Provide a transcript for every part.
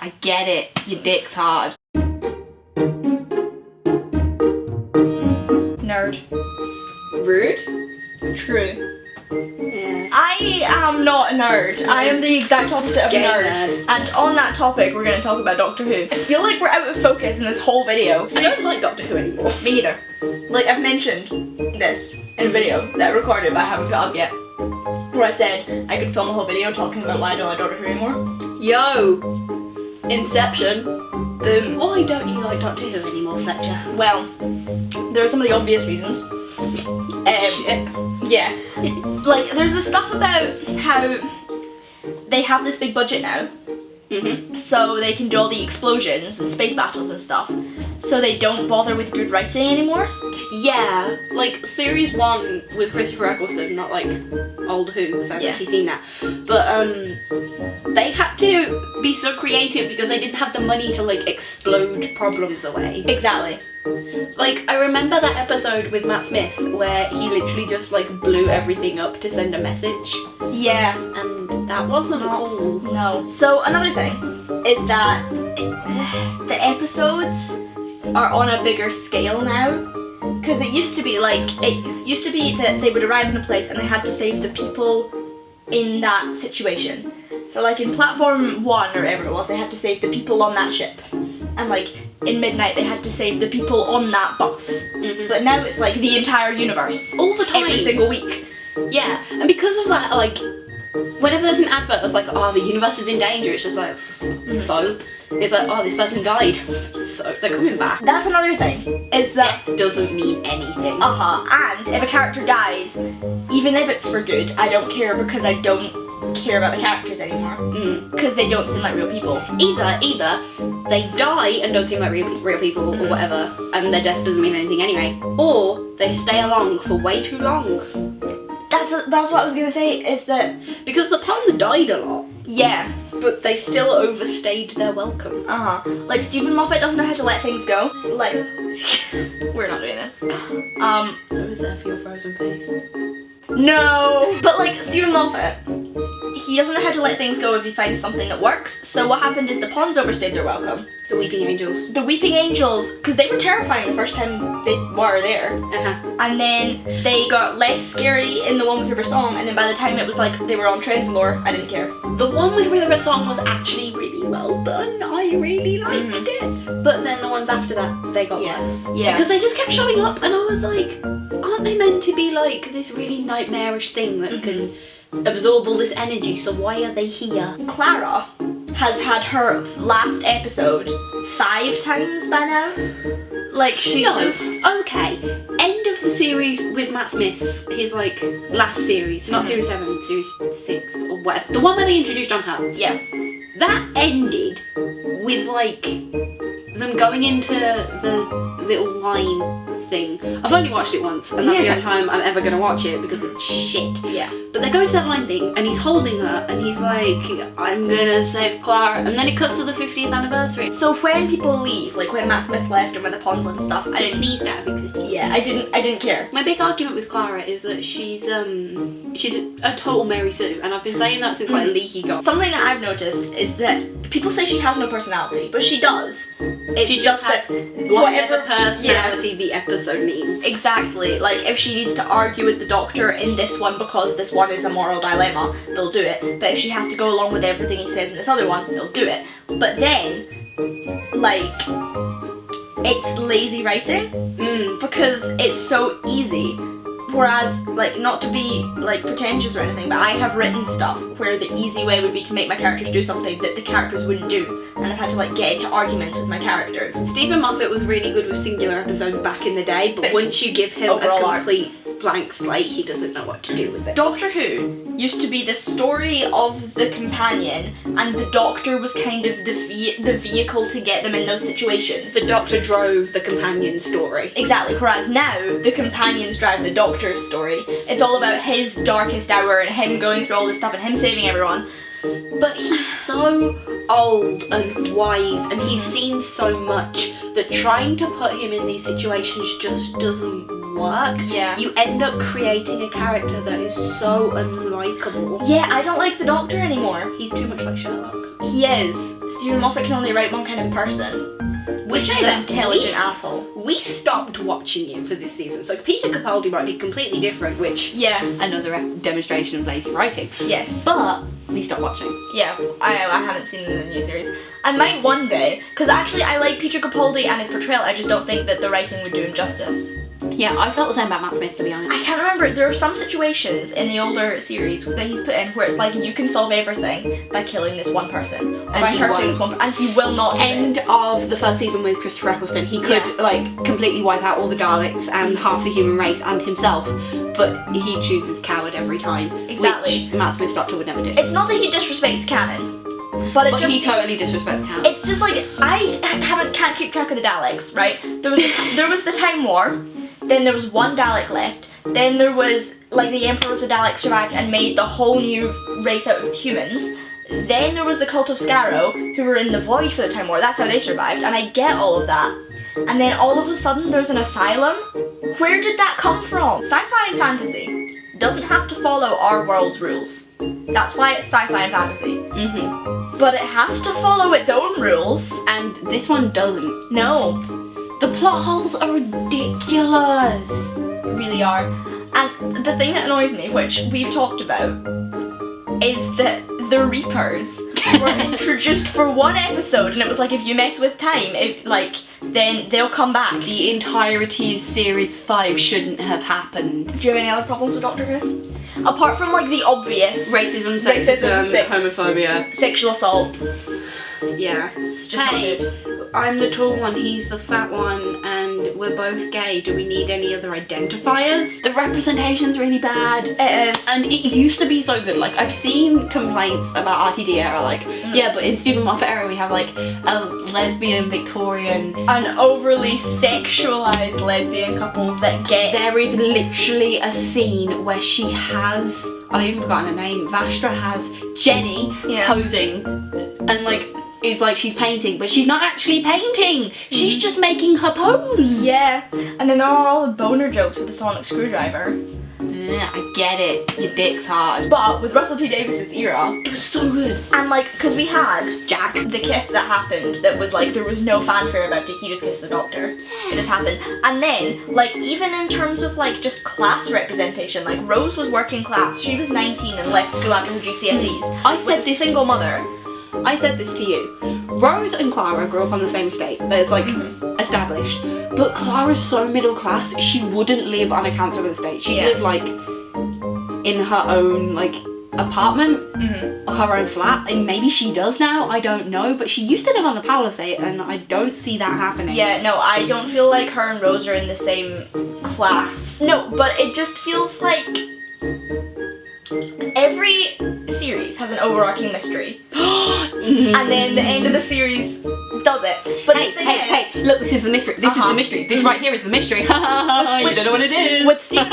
I get it. Your dick's hard. Nerd. Rude? True. Yeah. I am not a nerd. I am the exact opposite of a Gay nerd. nerd. And on that topic, we're going to talk about Doctor Who. I feel like we're out of focus in this whole video. I don't like Doctor Who anymore. Me neither. Like, I've mentioned this in a video that I recorded but I haven't put up yet, where I said I could film a whole video talking about why I don't like Doctor Who anymore. Yo! Inception. The, Why don't you like Doctor Who anymore, Fletcher? well, there are some of the obvious reasons. Shit. Yeah. Like, there's the stuff about how they have this big budget now, so they can do all the explosions and space battles and stuff, so they don't bother with good writing anymore. Yeah, like series 1 with Christopher Eccleston, not like old Who, because I've Yeah. actually seen that. But they had to be so creative because they didn't have the money to like explode problems away. Exactly. Like, I remember that episode with Matt Smith where he literally just like blew everything up to send a message, Yeah. and that wasn't cool. No. So another thing is that the episodes are on a bigger scale now. Because it used to be that they would arrive in a place and they had to save the people in that situation. So like in Platform 1 or whatever it was, they had to save the people on that ship. And like in Midnight they had to save the people on that bus. But now it's like the entire universe. All the time. Every single week. Yeah, and because of that, like, whenever there's an advert that's like, oh, the universe is in danger, it's just like, so? It's like, oh, this person died, so they're coming back. That's another thing, is that Death doesn't mean anything. and if a character dies, even if it's for good, I don't care because I don't care about the characters anymore. Because they don't seem like real people. Either they die and don't seem like real people or whatever, and their death doesn't mean anything anyway, or they stay along for way too long. That's what I was gonna say, is that, Because the Ponds died a lot, yeah, but they still overstayed their welcome. like Stephen Moffat doesn't know how to let things go. Like, we're not doing this. I was there for your frozen face. No! But like, Stephen Moffat, he doesn't know how to let things go if he finds something that works. So what happened is the Ponds overstayed their welcome. The Weeping Angels. The Weeping Angels, because they were terrifying the first time they were there. And then they got less scary in the one with River Song, and then by the time it was like they were on Trenzalore, I didn't care. The one with River Song was actually really well done. I really liked it. But then the ones after that, they got worse. Yeah. Because they just kept showing up, and I was like, aren't they meant to be like this really nightmarish thing that can absorb all this energy, so why are they here? Clara has had her last episode 5 times by now. Like, she just... Okay, end of the series with Matt Smith, his like last series, so not series 7, series 6 or whatever, the one where they introduced on her. Yeah. That ended with like them going into the little line thing. I've only watched it once, and that's the only time I'm ever gonna watch it because it's shit. Yeah. But they go into that line thing, and he's holding her, and he's like, I'm gonna save Clara, and then it cuts to the 50th anniversary. So when people leave, like when Matt Smith left and when the Ponds left and stuff, I I didn't... sneezed out of existence. Yeah, I didn't care. My big argument with Clara is that she's a total Mary Sue, and I've been saying that since like Leaky got. Something that I've noticed is that people say she has no personality, but she does. It's She just has that whatever personality the episode needs. Exactly. Like, if she needs to argue with the Doctor in this one because this one is a moral dilemma, they'll do it. But if she has to go along with everything he says in this other one, they'll do it. But then, like, it's lazy writing because it's so easy. Whereas, like, not to be, like, pretentious or anything, but I have written stuff where the easy way would be to make my characters do something that the characters wouldn't do. And I've had to, like, get into arguments with my characters. Stephen Moffat was really good with singular episodes back in the day, but once you give him a overall complete blank slate, he doesn't know what to do with it. Doctor Who used to be the story of the companion, and the Doctor was kind of the vehicle to get them in those situations. The Doctor drove the companion story. Exactly, whereas now, the companions drive the Doctor's story. It's all about his darkest hour and him going through all this stuff and him saving everyone. But he's so old and wise, and he's seen so much that trying to put him in these situations just doesn't work. Yeah. You end up creating a character that is so unlikable. Yeah, I don't like the Doctor anymore. He's too much like Sherlock. He is. Stephen Moffat can only write one kind of person. Which say is that an intelligent asshole. We stopped watching him for this season, so Peter Capaldi might be completely different, which Yeah. another demonstration of lazy writing. Yes. But we stopped watching. Yeah, I haven't seen the new series. I might one day, because actually I like Peter Capaldi and his portrayal, I just don't think that the writing would do him justice. Yeah, I felt the same about Matt Smith, to be honest. I can't remember, there are some situations in the older series that he's put in where it's like you can solve everything by killing this one person, or And by he hurting won't. this one person, and he will not do End it. of the first season with Christopher Eccleston, he could Yeah. like completely wipe out all the Daleks and half the human race and himself, but he chooses coward every time. Exactly. Which Matt Smith's Doctor would never do. It's not that he disrespects canon, but it But just... he totally disrespects canon. It's just like can't keep track of the Daleks, right? There was the Time War, then there was one Dalek left, then there was like the Emperor of the Daleks survived and made the whole new race out of humans. Then there was the Cult of Scarrow, who were in the Void for the Time War. That's how they survived, and I get all of that. And then all of a sudden there's an asylum. Where did that come from? Sci-fi and fantasy doesn't have to follow our world's rules. That's why it's sci-fi and fantasy. Mm-hmm. But it has to follow its own rules. And this one doesn't. No. The plot holes are ridiculous. Really are. And the thing that annoys me, which we've talked about, is that the Reapers were introduced for one episode, and it was like, if you mess with time, then they'll come back. The entirety of Series 5 shouldn't have happened. Do you have any other problems with Doctor Who? Apart from like the obvious Racism, sexism, sex- homophobia. sexual assault. Yeah. It's just not good. I'm the tall one, he's the fat one, and we're both gay. Do we need any other identifiers? The representation's really bad. It is. And it used to be so good. Like, I've seen complaints about RTD era, like, yeah, but in Stephen Moffat era we have, like, a lesbian Victorian. An overly sexualized lesbian couple that get... There is literally a scene where she has, I've even forgotten her name, Vastra has Jenny posing, and, like, it's like she's painting, but she's not actually painting. She's just making her pose. Yeah. And then there are all the boner jokes with the sonic screwdriver. Yeah, I get it. Your dick's hard. But with Russell T Davis's era, It was so good. and like, because we had Jack. the kiss that happened that was like, there was no fanfare about it, he just kissed the Doctor. It just happened. And then, like, even in terms of like just class representation, like Rose was working class, she was 19 and left school after her GCSEs. I said with a this- single mother. I said this to you. Rose and Clara grew up on the same estate. That's like established. But Clara's so middle class, she wouldn't live on a council estate. She'd Yeah. live like in her own like apartment or her own flat. And maybe she does now, I don't know. But she used to live on the Powell estate and I don't see that happening. Yeah, no, I don't feel like her and Rose are in the same class. No, but it just feels like every series has an overarching mystery. And then the end of the series does it. But Hey, the thing hey, is, hey, look, this is the mystery. This is Uh-huh. the mystery. This right here is the mystery. Ha ha ha, you don't know what it is. with Stephen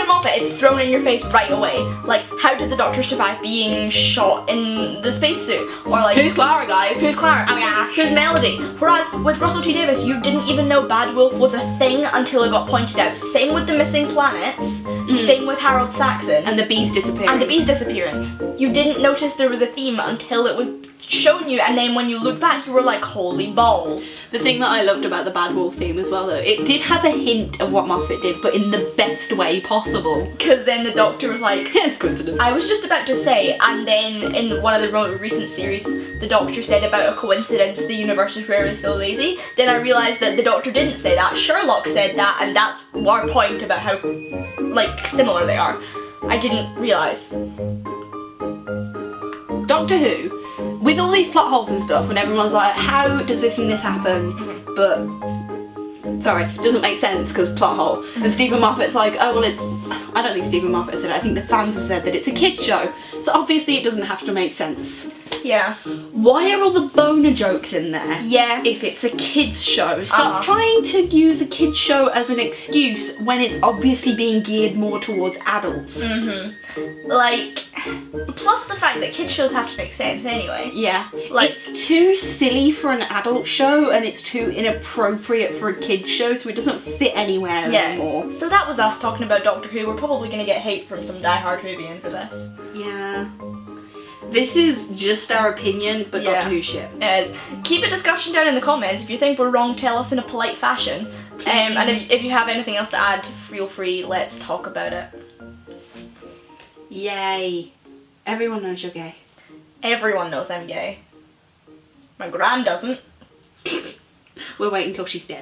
Moffat, it's thrown in your face right away. Like, how did the Doctor survive being shot in the spacesuit? Or like, Who's Clara, guys? Who's Clara? Oh my gosh. Who's Melody? Whereas with Russell T Davis, you didn't even know Bad Wolf was a thing until it got pointed out. Same with the missing planets. Same with Harold Saxon. And the bees disappearing. And the bees disappearing. You didn't notice there was a theme until it was shown you, and then when you look back, you were like, holy balls. The thing that I loved about the Bad Wolf theme as well, though, it did have a hint of what Moffat did, but in the best way possible. Because then the Doctor was like, It's coincidence. I was just about to say, and then in one of the recent series, the Doctor said about a coincidence the universe is rarely so lazy. Then I realised that the Doctor didn't say that, Sherlock said that, and that's our point about how, like, similar they are. I didn't realise. Doctor Who, with all these plot holes and stuff, and everyone's like, how does this and this happen? But, sorry, doesn't make sense because plot hole. And Stephen Moffat's like, oh, well, it's, I don't think Stephen Moffat said it, I think the fans have said that it's a kid's show. So obviously it doesn't have to make sense. Yeah. Why are all the boner jokes in there? Yeah. If it's a kids show, stop trying to use a kids show as an excuse when it's obviously being geared more towards adults. Like, plus the fact that kids shows have to make sense anyway. Yeah, Like- it's too silly for an adult show and it's too inappropriate for a kids show, so it doesn't fit anywhere anymore. So that was us talking about Doctor Who. We're probably going to get hate from some diehard Whovian for this. Yeah. This is just our opinion, but Yeah. Doctor Who shit. As keep a discussion down in the comments. If you think we're wrong, tell us in a polite fashion. And if you have anything else to add, feel free. Let's talk about it. Yay. Everyone knows you're gay. Everyone knows I'm gay. My gran doesn't. We'll wait until she's dead.